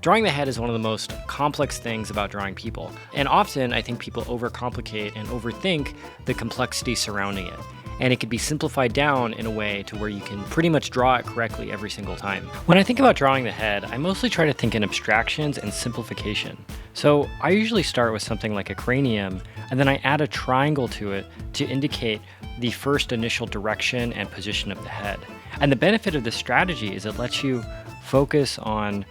Drawing the head is one of the most complex things about drawing people. And often I think people overcomplicate and overthink the complexity surrounding it. And it can be simplified down in a way to where you can pretty much draw it correctly every single time. When I think about drawing the head, I mostly try to think in abstractions and simplification. So I usually start with something like a cranium, and then I add a triangle to it to indicate the first initial direction and position of the head. And the benefit of this strategy is it lets you focus on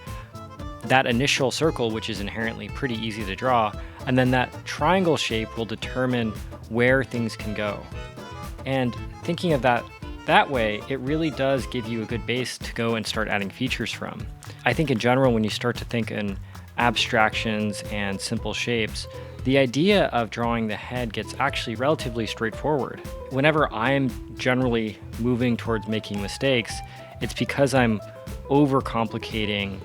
that initial circle, which is inherently pretty easy to draw, and then that triangle shape will determine where things can go. And thinking of that way, it really does give you a good base to go and start adding features from. I think in general, when you start to think in abstractions and simple shapes, the idea of drawing the head gets actually relatively straightforward. Whenever I'm generally moving towards making mistakes, it's because I'm overcomplicating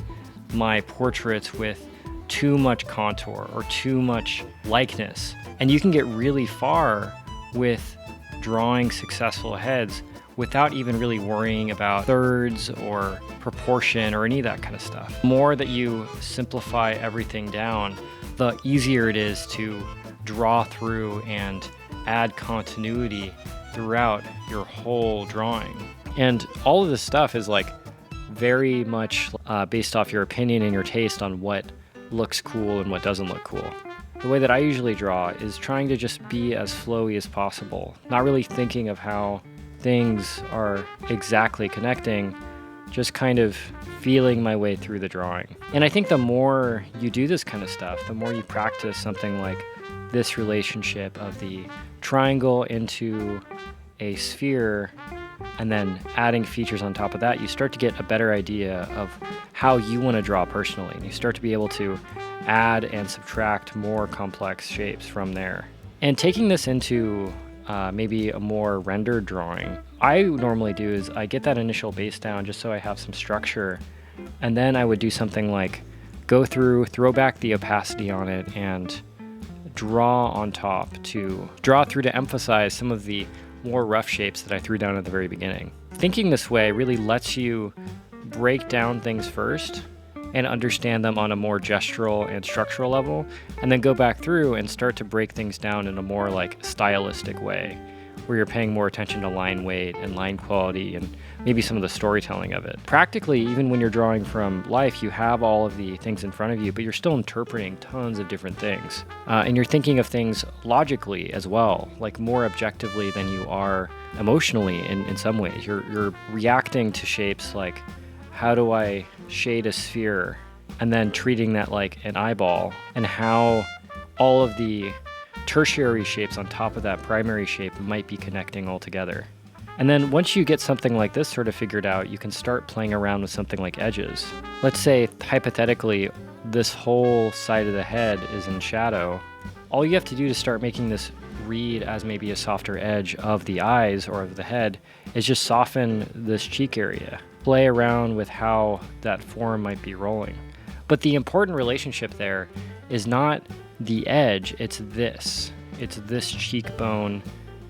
my portraits with too much contour or too much likeness. And you can get really far with drawing successful heads without even really worrying about thirds or proportion or any of that kind of stuff. The more that you simplify everything down, the easier it is to draw through and add continuity throughout your whole drawing. And all of this stuff is like very much based off your opinion and your taste on what looks cool and what doesn't look cool. The way that I usually draw is trying to just be as flowy as possible, not really thinking of how things are exactly connecting, just kind of feeling my way through the drawing. And I think the more you do this kind of stuff, the more you practice something like this relationship of the triangle into a sphere and then adding features on top of that, you start to get a better idea of how you want to draw personally. And you start to be able to add and subtract more complex shapes from there. And taking this into maybe a more rendered drawing, I normally do is I get that initial base down just so I have some structure. And then I would do something like go through, throw back the opacity on it, and draw on top to draw through to emphasize some of the more rough shapes that I threw down at the very beginning. Thinking this way really lets you break down things first and understand them on a more gestural and structural level, and then go back through and start to break things down in a more like stylistic way, where you're paying more attention to line weight and line quality and maybe some of the storytelling of it. Practically, even when you're drawing from life, you have all of the things in front of you, but you're still interpreting tons of different things. And you're thinking of things logically as well, like more objectively than you are emotionally in some ways. You're reacting to shapes like, how do I shade a sphere? And then treating that like an eyeball, and how all of the tertiary shapes on top of that primary shape might be connecting all together. And then once you get something like this sort of figured out, you can start playing around with something like edges. Let's say, hypothetically, this whole side of the head is in shadow. All you have to do to start making this read as maybe a softer edge of the eyes or of the head is just soften this cheek area. Play around with how that form might be rolling. But the important relationship there is not the edge, it's this. It's this cheekbone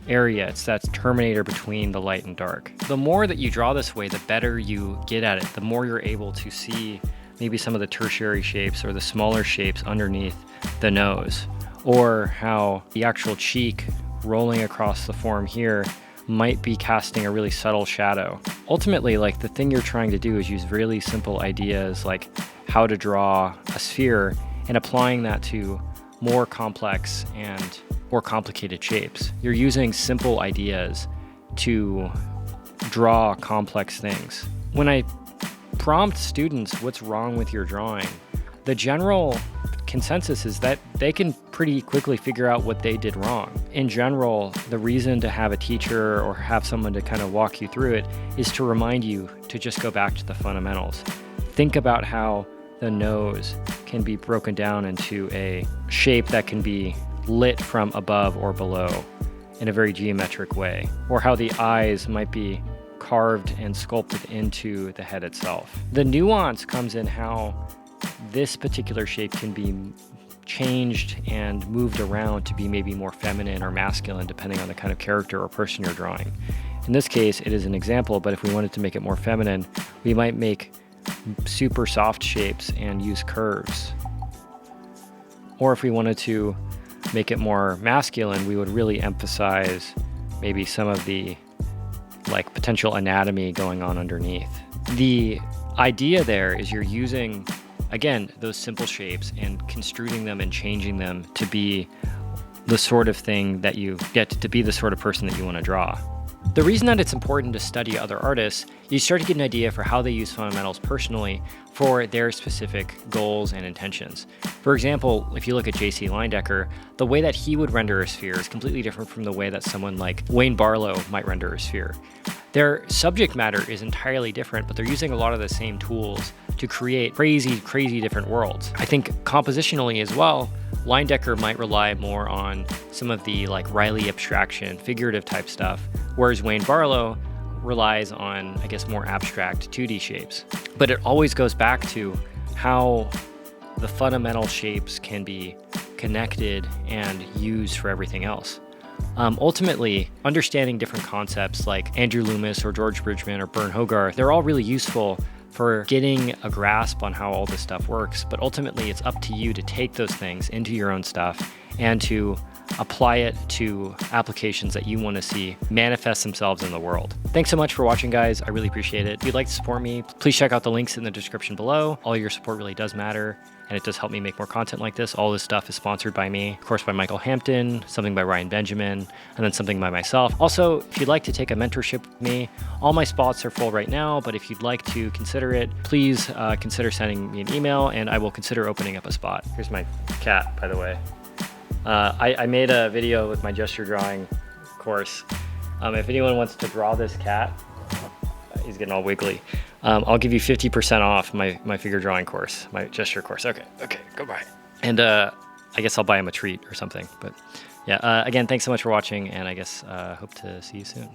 area. It's that terminator between the light and dark. The more that you draw this way, the better you get at it. The more you're able to see maybe some of the tertiary shapes or the smaller shapes underneath the nose, or how the actual cheek rolling across the form here might be casting a really subtle shadow. Ultimately, like, the thing you're trying to do is use really simple ideas like how to draw a sphere and applying that to more complex and more complicated shapes. You're using simple ideas to draw complex things. When I prompt students what's wrong with your drawing, the general consensus is that they can pretty quickly figure out what they did wrong. In general, the reason to have a teacher or have someone to kind of walk you through it is to remind you to just go back to the fundamentals. Think about how the nose can be broken down into a shape that can be lit from above or below in a very geometric way, or how the eyes might be carved and sculpted into the head itself. The nuance comes in how this particular shape can be changed and moved around to be maybe more feminine or masculine depending on the kind of character or person you're drawing. In this case, it is an example, but if we wanted to make it more feminine, we might make super soft shapes and use curves. Or if we wanted to make it more masculine, we would really emphasize maybe some of the like potential anatomy going on underneath. The idea there is you're using, again, those simple shapes and construing them and changing them to be the sort of thing that you get to be the sort of person that you want to draw. The reason that it's important to study other artists, you start to get an idea for how they use fundamentals personally for their specific goals and intentions. For example, if you look at J.C. Leyendecker, the way that he would render a sphere is completely different from the way that someone like Wayne Barlow might render a sphere. Their subject matter is entirely different, but they're using a lot of the same tools to create crazy different worlds. I think compositionally as well, Leyendecker might rely more on some of the like Riley abstraction, figurative type stuff, whereas Wayne Barlow relies on, I guess, more abstract 2D shapes. But it always goes back to how the fundamental shapes can be connected and used for everything else. Ultimately, understanding different concepts like Andrew Loomis or George Bridgman or Bern Hogarth, they're all really useful for getting a grasp on how all this stuff works. But ultimately, it's up to you to take those things into your own stuff and to apply it to applications that you want to see manifest themselves in the world. Thanks so much for watching, guys. I really appreciate it. If you'd like to support me, please check out the links in the description below. All your support really does matter, and it does help me make more content like this. All this stuff is sponsored by me, of course, by Michael Hampton, something by Ryan Benjamin, and then something by myself. Also, if you'd like to take a mentorship with me, all my spots are full right now, but if you'd like to consider it, please consider sending me an email, and I will consider opening up a spot. Here's my cat, by the way. I made a video with my gesture drawing course. If anyone wants to draw this cat, he's getting all wiggly. I'll give you 50% off my figure drawing course, my gesture course. Okay, goodbye. And I guess I'll buy him a treat or something. But yeah, again, thanks so much for watching, and I guess hope to see you soon.